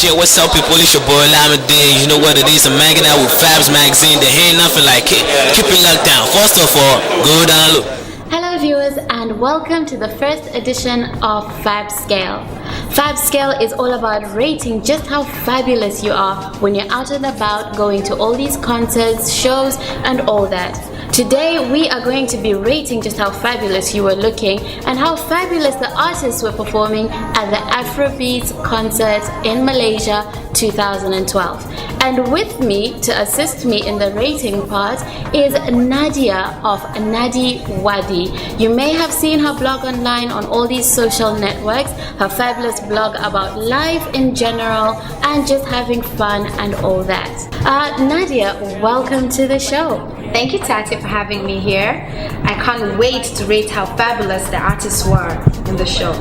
Yeah, what's up, people? It's your boy Lamade. You know what it is. I'm hanging out with Fabz magazine. There ain't nothing like it. Keep it locked down. First of all, go down low. Hello viewers and welcome to the first edition of Fabz Scale. Fabz Scale is all about rating just how fabulous you are when you're out and about, going to all these concerts, shows and all that. Today we are going to be rating just how fabulous you were looking and how fabulous the artists were performing at the Afrobeats concert in Malaysia 2012. And with me to assist me in the rating part is Nadia of Naddy, Waddy. You may have seen her blog online on all these social networks, her fabulous blog about life in general and just having fun and all that. Nadia, welcome to the show. Thank you, Tate, for having me here. I can't wait to rate how fabulous the artists were in the show.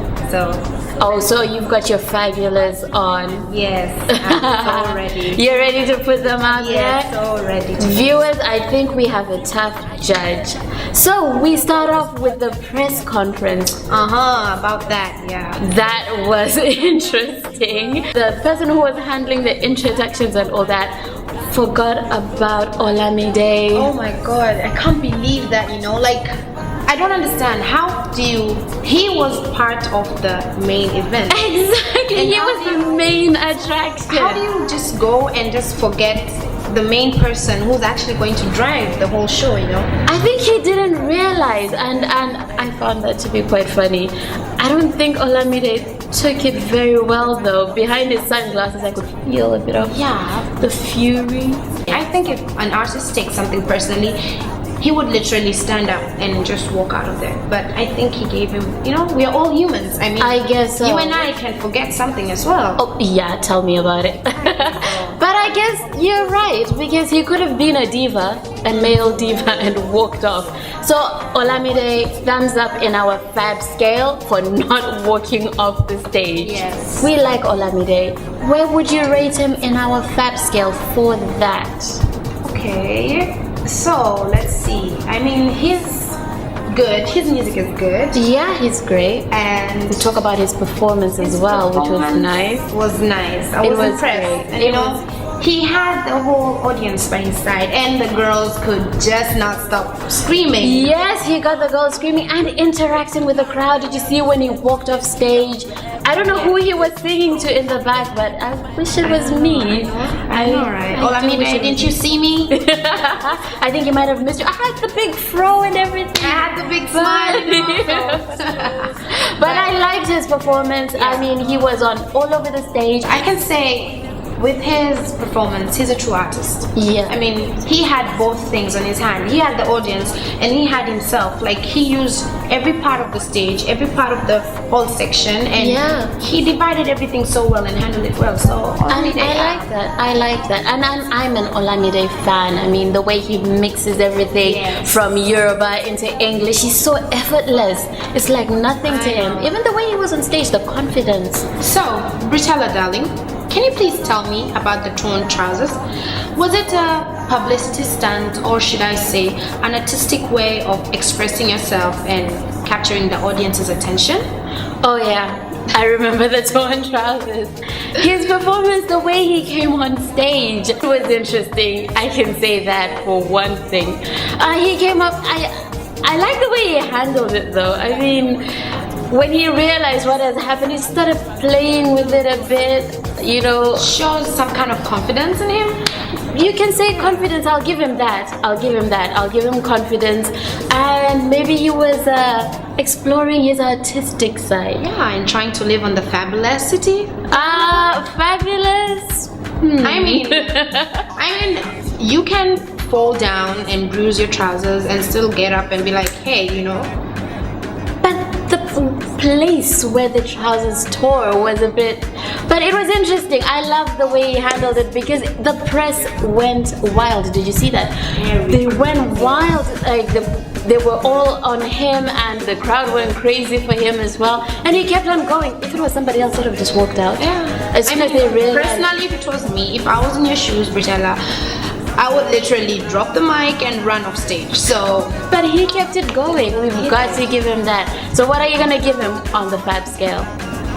So you've got your fabulous on. Yes, I'm so ready. You're ready to put them out there? Yes, so ready. Viewers, I think we have a tough judge. So we start off with the press conference. About that, yeah. That was interesting. The person who was handling the introductions and all that forgot about Olamide. Oh my god, I can't believe that, I don't understand. He was part of the main event. Exactly, he was the main attraction. How do you just go and just forget the main person who's actually going to drive the whole show, I think he didn't realize, and I found that to be quite funny. I don't think Olamide took it very well though. Behind his sunglasses I could feel a bit of the fury. I think if an artist takes something personally, he would literally stand up and just walk out of there. But I think he gave him, we are all humans. I mean, I guess so. You and I can forget something as well. Oh yeah, tell me about it. But I guess you're right, because he could have been a diva, a male diva, and walked off. So Olamide, thumbs up in our Fab scale for not walking off the stage. Yes. We like Olamide. Where would you rate him in our Fab scale for that? Okay. So let's see. I mean, he's good. His music is good. Yeah, he's great. And we talk about his performance as well, which was nice. Was nice. I was impressed. Great. And he had the whole audience by his side, and the girls could just not stop screaming. Yes, he got the girls screaming and interacting with the crowd. Did you see when he walked off stage? I don't know who he was singing to in the back, but I wish it was me. I know, right? Olamide, didn't you see me? I think he might have missed you. I had the big fro and everything. I had the big smile. But I liked his performance. Yeah. I mean, he was on all over the stage. I can say, with his performance, he's a true artist. Yeah. I mean, he had both things on his hand. He had the audience and he had himself. Like, he used every part of the stage, every part of the whole section, and he divided everything so well and handled it well. So Olamide, I like that. I like that. And I'm an Olamide fan. I mean, the way he mixes everything from Yoruba into English, he's so effortless. It's like nothing to him. Even the way he was on stage, the confidence. So, Brichella, darling, can you please tell me about the torn trousers? Was it a publicity stunt, or should I say an artistic way of expressing yourself and capturing the audience's attention? Oh yeah, I remember the torn trousers. His performance, the way he came on stage, was interesting. I can say that for one thing. He came up, I like the way he handled it though. I mean, when he realized what has happened, he started playing with it a bit, Shows some kind of confidence in him. You can say confidence, I'll give him that. I'll give him confidence. And maybe he was exploring his artistic side. Yeah, and trying to live on the fabulosity. Fabulous? I mean, you can fall down and bruise your trousers and still get up and be like, hey, But the place where the trousers tore was a bit, but it was interesting. I loved the way he handled it because the press went wild. Did you see that? They went wild. Like they were all on him, and the crowd went crazy for him as well. And he kept on going. If it was somebody else, would have just walked out. Yeah. As soon as they realized. Personally, if it was me, if I was in your shoes, Brichella, I would literally drop the mic and run off stage. So, but he kept it going. We've got to give him that. So what are you gonna give him on the Fab scale?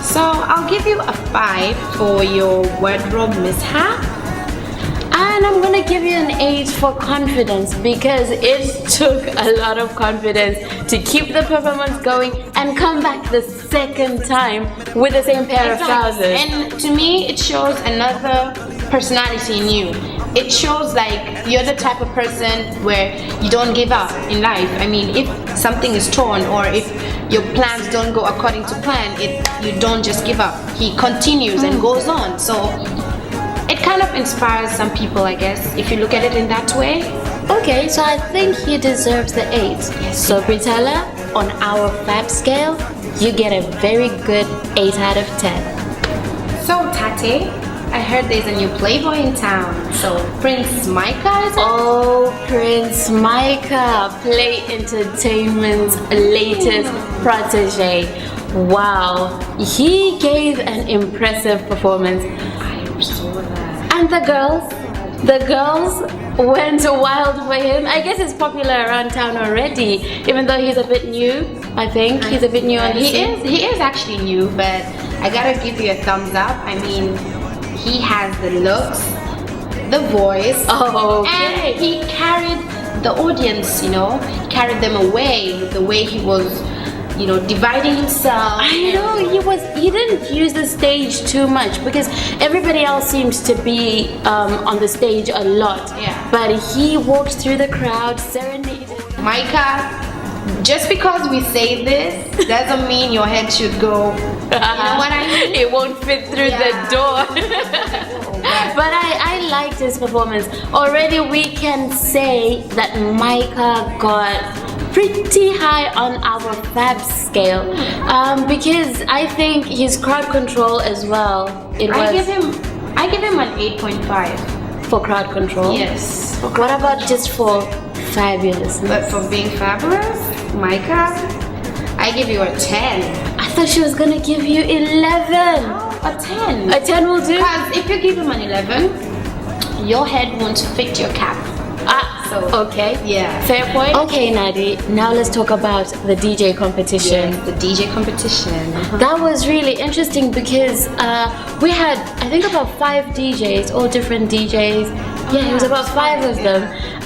So I'll give you a 5 for your wardrobe mishap. And I'm gonna give you an 8 for confidence, because it took a lot of confidence to keep the performance going and come back the second time with the same pair of trousers. And to me, it shows another personality in you. It shows like you're the type of person where you don't give up in life. I mean, if something is torn or if your plans don't go according to plan, you don't just give up. He continues and goes on. So it kind of inspires some people, I guess, if you look at it in that way. Okay, so I think he deserves the 8. Yes. So Britella, on our Fabz scale, you get a very good 8 out of 10. So Tate, I heard there's a new playboy in town. So Prince Micah is it? Oh, Prince Micah, Play Entertainment's latest protege. Wow, he gave an impressive performance. I saw that. And the girls went wild for him. I guess it's popular around town already, even though he's a bit new. I think he's a bit new on the scene. He is actually new, but I gotta give you a thumbs up. I mean, he has the looks, the voice, Oh, okay. and he carried the audience, you know, carried them away with the way he was, you know, dividing himself. I know he didn't use the stage too much, because everybody else seems to be on the stage a lot. Yeah. But he walked through the crowd, serenaded. Micah, just because we say this doesn't mean your head should go. You know what I mean? It won't fit through the door. But I liked his performance. Already we can say that Micah got pretty high on our Fabz scale, because I think his crowd control as well. I give him an 8.5. For crowd control. Yes. What about just for fabulousness? But for being fabulous, Micah, I give you a 10. I thought she was gonna give you 11. A 10. A 10 will do. Because if you give him an 11, your head won't fit your cap. So Okay. yeah. Fair point. Okay, Naddy. Now let's talk about the DJ competition. Yes, the DJ competition. That was really interesting because we had, I think, about 5 DJs, all different DJs. Yeah, it was about 5 of them.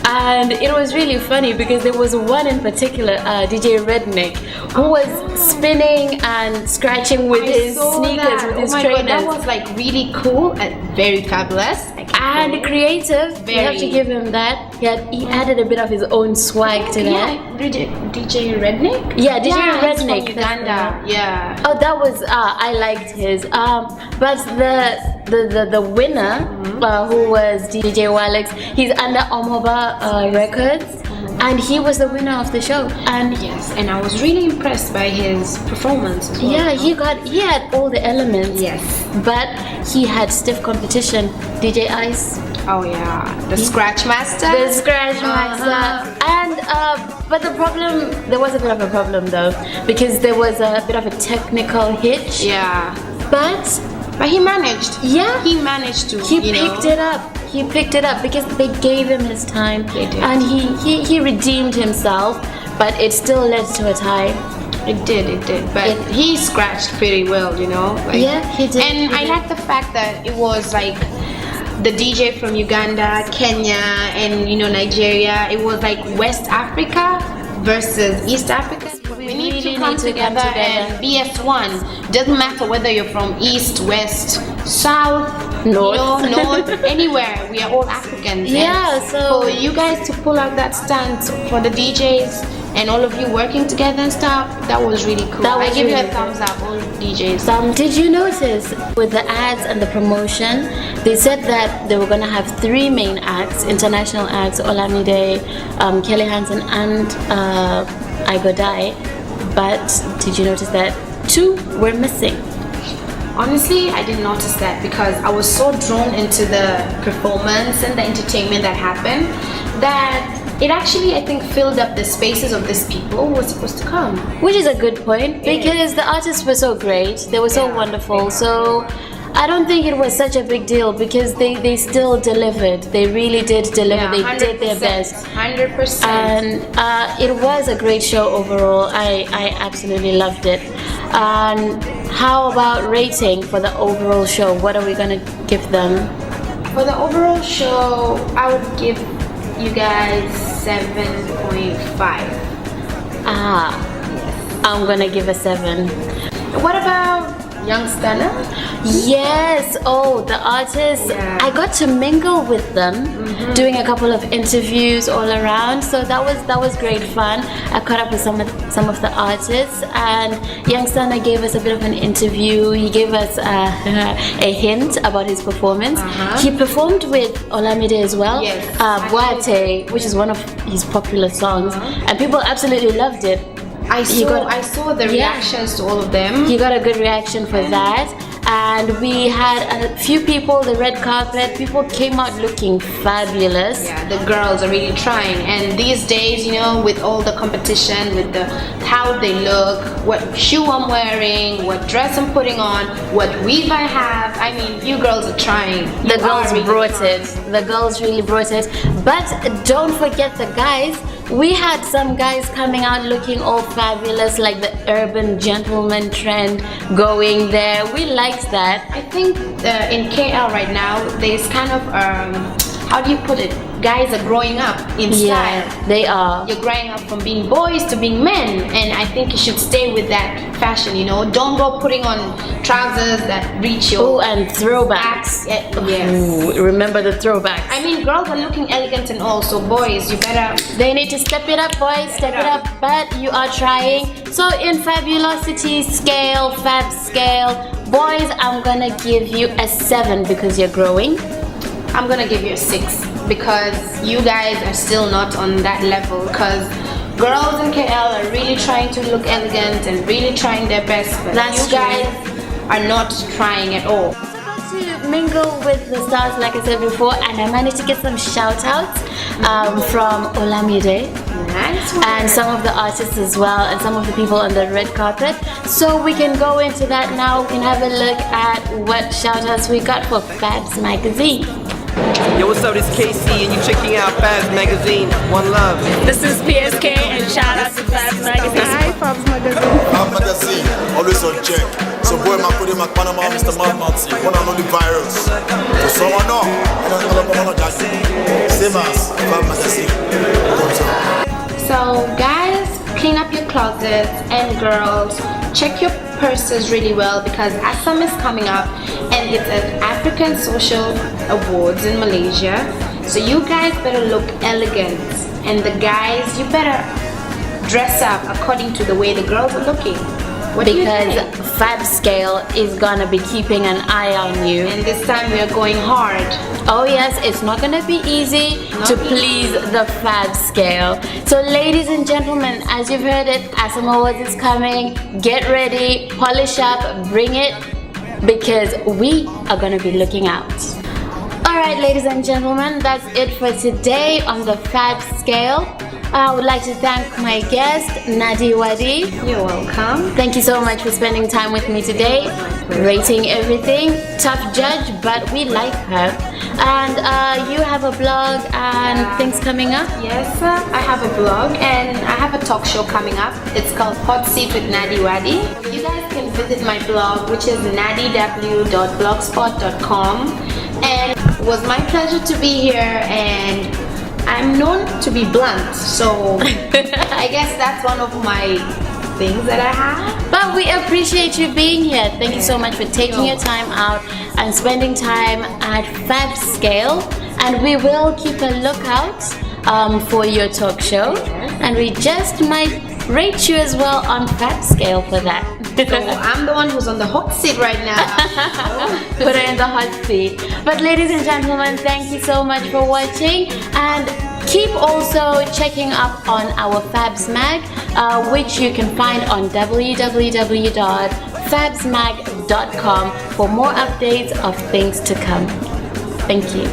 And it was really funny because there was one in particular, DJ Redneck, who was spinning and scratching with his sneakers, with his trainers. God, that was like really cool and very fabulous. And creative. We have to give him that. He added a bit of his own swag to that. Yeah, DJ Redneck? Yeah, DJ Redneck. Redneck. From Uganda. Yeah. Oh, that was I liked his. But the winner, who was DJ Walex, he's under Omoba Records, and he was the winner of the show. And yes, and I was really impressed by his performance as well. yeah, he had all the elements. Yes. But he had stiff competition. DJ Ice. Oh yeah, the Scratch Master. The Scratch Master. And but there was a bit of a problem though, because there was a bit of a technical hitch. Yeah. But he managed. Yeah. He managed to. He picked it up. He picked it up because they gave him his time. They did. And he redeemed himself, but it still led to a tie. It did. But he scratched pretty well, you know. Like, Yeah, he did. And I like the fact that it was like the DJ from Uganda, Kenya, and Nigeria. It was like West Africa versus East Africa. We need to come together and be as one. Doesn't matter whether you're from East, West, South, North, anywhere. We are all Africans. Yeah, And so- for you guys to pull out that stance for the DJs and all of you working together and stuff, that was really cool. That was I give you really a thumbs up, all DJs. Did you notice with the ads and the promotion, they said that they were going to have 3 main acts, international acts, Olamide, Kelly Hansen, and I Go Die. But did you notice that 2 were missing? Honestly, I didn't notice that because I was so drawn into the performance and the entertainment that happened that it actually, I think, filled up the spaces of these people who were supposed to come. Which is a good point, because the artists were so great, they were so wonderful, so I don't think it was such a big deal because they still delivered. They really did deliver. They did their best. 100%. And it was a great show overall. I absolutely loved it. And how about rating for the overall show? What are we gonna give them? For the overall show, I would give you guys 7.5. I'm gonna give a 7. What about Young Stunner? Yes, oh, the artists. Yeah. I got to mingle with them, doing a couple of interviews all around. So that was great fun. I caught up with some of the artists, and Young Stunner gave us a bit of an interview. He gave us a hint about his performance. He performed with Olamide as well. Yes. Waddy, which is one of his popular songs, and people absolutely loved it. I saw the reactions to all of them. He got a good reaction for that. And we had a few people, the red carpet, people came out looking fabulous. Yeah, the girls are really trying. And these days, you know, with all the competition, with how they look, what shoe I'm wearing, what dress I'm putting on, what weave I have, I mean, you girls are trying. The girls brought it. The girls really brought it. But don't forget the guys. We had some guys coming out looking all fabulous, like the urban gentleman trend going there. We liked that. I think in KL right now, there's kind of, how do you put it? Guys are growing up in style. Yeah, they are. You're growing up from being boys to being men, and I think you should stay with that fashion, you know. Don't go putting on trousers that reach your... Oh, and throwbacks. Yes. Ooh, remember the throwbacks. I mean, girls are looking elegant and all, so boys, you better... They need to step it up, boys, step it up, but you are trying. So in fabulosity scale, fab scale, boys, I'm gonna give you a 7 because you're growing. I'm gonna give you a 6 because you guys are still not on that level, because girls in KL are really trying to look elegant and really trying their best, but That's you guys are not trying at all. To mingle with the stars, like I said before, and I managed to get some shout outs from Olamide. Nice one. And some of the artists as well, and some of the people on the red carpet. So we can go into that now. We can have a look at what shout outs we got for Fabz magazine. Yo, what's up? This is KC and you checking out Fabz magazine. One love. This is PSK and shout out to Fabz magazine. Hi, Fabz magazine. Fabz magazine, always on check. So boy, Makayi, Panama, Mr. Martin, one and only virus. So someone know, I don't know that. Same as Fabz magazine. So guys, clean up your closets, and girls, check your purses really well, because Assam is coming up and it's an African Social Awards in Malaysia. So you guys better look elegant, and the guys, you better dress up according to the way the girls are looking. What do you think? Because Fab Scale is gonna be keeping an eye on you. And this time we are going hard. Oh yes, it's not gonna be easy to please the Fab Scale. So ladies and gentlemen, as you've heard it, Assam Awards is coming. Get ready, polish up, bring it, because we are gonna be looking out. Alright ladies and gentlemen, that's it for today on the Fab Scale. I would like to thank my guest, Naddy Waddy. You're welcome. Thank you so much for spending time with me today, rating everything. Tough judge, but we like her. And you have a blog and things coming up? Yes, I have a blog and I have a talk show coming up. It's called Hot Seat with Naddy Waddy. You guys can visit my blog, which is naddyw.blogspot.com. And it was my pleasure to be here, and I'm known to be blunt, so I guess that's one of my things that I have. But we appreciate you being here. Thank you so much for taking your time out and spending time at Fab Scale. And we will keep a lookout for your talk show. And we just might rate you as well on Fab Scale for that. So I'm the one who's on the hot seat right now. Put her in the hot seat. But ladies and gentlemen, thank you so much for watching, and keep also checking up on our Fabz Mag, which you can find on www.fabzmag.com for more updates of things to come. Thank you.